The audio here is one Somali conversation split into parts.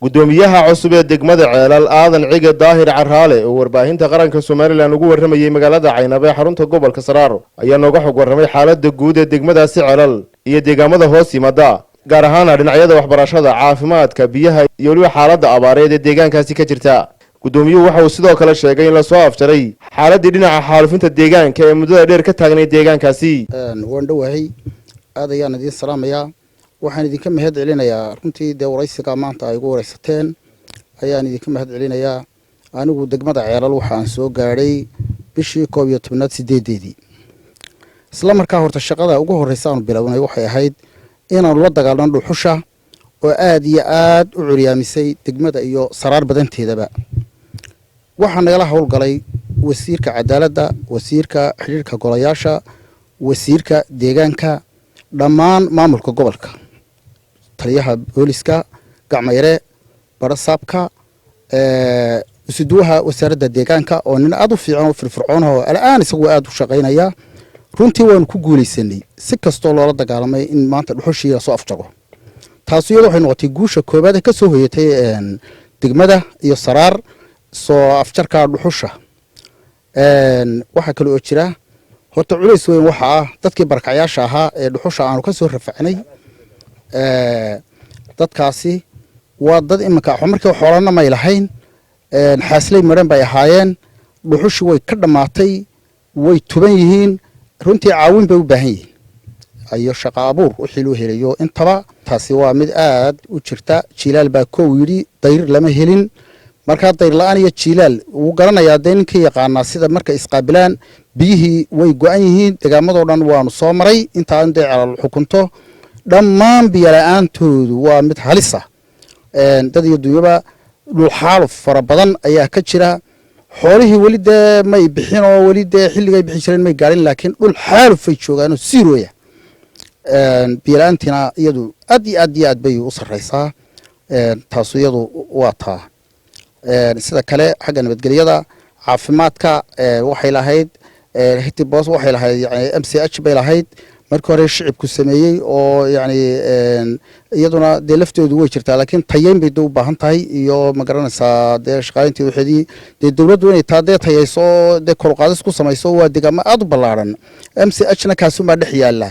gudoomiyaha cusub ee degmada Ceelal Aadan Ciga Daahir Carraale oo warbaahinta qaranka Soomaaliland ugu warramayay magaalada Caynaba ee xarunta gobolka Saraar ayaa nooga xog warramay xaaladda guud ee degmadaasi Ceelal iyo deegaamada hoos yimaada gaar ahaan dhinacyada waxbarashada, caafimaadka, biyaha iyo waliba xaaladda abaareed ee deegaankaasi ka jirta. gudoomiyuhu waxa uu sidoo kale sheegay in la soo afjaray xaaladii dhinaca xaalufinta deegaanka ee muddada dheer ka taagnay deegaankaasi. waan dhawahay aad ayaan idin salaamayaa waxaan idinka mahad celinayaa runtii waraysiga maanta ay ugu waraysateen ayaan idinka mahad celinayaa anigu degmada Ceelal waxaan soo gaaray bishii 11aad 8deedii isla markaa horta shaqada ugu horeysa aan bilownay waxay ahayd inaan la dagaalano dhuxusha oo aad iyo aad u curiyaamisay degmada iyo Saraar badanteedaba. waxaan nagala howlgalay wasiirka cadaaladda, wasiirka xiriirka golayaasha, wasiirka deegaanka, dhammaan maamulka gobolka, taliyaha booliska, gacmayre, barasaabka, isuduwaha wasaaradda deegaanka oo nin aad u fiican oo firfircoon oo aan isagu aad u shaqeynaya. runtii waan ku guuleysanay si kastoo loola dagaalamay in maanta dhuxushii la soo afjaro. taas iyadoo waxay noqotay guusha koobaad ee ka soo hoyatay degmada iyo Saraar soo afjarka dhuxusha. waxa kale oo jira horta culays weyn waxa ah dadkii barakacayaasha ahaa ee dhuxusha aanu ka soo rafacnay. dadkaasi waa dad iminka markii xoolana may lahayn, xaasley maran bay ahaayeen, dhuxushi way ka dhamaatay, way tuban yihiin, runtii caawin bay u baahan yihiin ayo shaqo abuur wixii loo helayo intaba. taasi waa mid aad u jirta. jiilaal baa koow yidhi dayr lama helin, markaa dayr la'aan iyo jiilaal uu garanayaa dee ninka yaqaanaa sida marka isqaabilaan biyihii way go'an yihiin. deegaamadoo dhan waanu soo maray intaan dee Ceelal xukunto dhammaan biyo la'aantoodu waa mid halis ah. dad iyo dunyaba dhul xaaluf fara badan ayaa ka jira. xoolihii weli dee may bixin oo weli dee xilligay bixi jireen may gaarin, laakiin dhul xaalufay joogaanoo siirooya. biyo la'aantiina iyadu aad iyo aad bay u sarreysaa. taasu iyadu waa taa. sida kale xagga nabadgelyada, caafimaadka waxay lahayd hitibos waxay lahayd yani MCH bay lahayd markii hore shicibku sameeyay oo yani iyaduna dee lafteedu way jirtaa, laakiin tayeyn bay u baahan tahay iyo ma garanaysaa dee shaqayntii waxeedii dee dawladdu inay taa dee tayeyso dee kor u qaadis ku samayso. waa deegaamo aad u ballaaran. MCH-na kaasuunbaa dhex yaalla.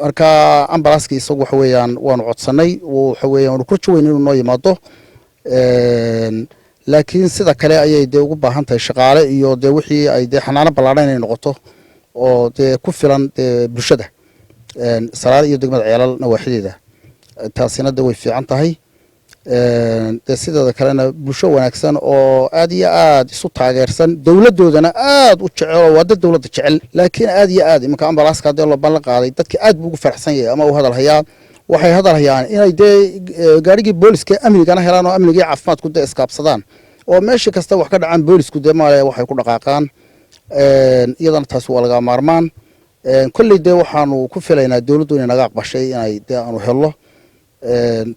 marka ambalaaska isagu waxa weeyaan waanu codsanay, waxa weeyaan waanu kurjo weyn inuu noo yimaado. laakiin sida kale ayay dee ugu baahan tahay shaqaale iyo dee wixii ay dee xanaano ballaaran inay noqoto oo dee ku filan dee bulshada Saraar iyo degmada Ceelal nawaaxideeda. taasina dee way fiican tahay. dee sideeda kalena bulsho wanaagsan oo aad iyo aad isu taageersan, dawladoodana aad u jecel oo waa dad dawladda jecel. laakiin aad iyo aad iminka ambalaaska dee loo ballan qaaday dadkii aad buu ugu faraxsan yahay ama u hadal hayaa. waxay hadal hayaan inay dee gaarigii booliska amnigana helaan oo amnigii caafimaadku dee iskaabsadaan oo meesha kasta wax ka dhacaan boolisku dee maale waxay ku dhaqaaqaan. iyadana taas waa laga maarmaan. kolley dee waxaanu ku filaynaa dawladdu inay naga aqbashay inay dee aanu helno.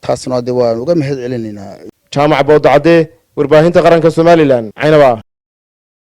taasna dee waan uga mahad celinaynaa. Jaamac Boodacade, warbaahinta qaranka Soomaaliland, Caynaba.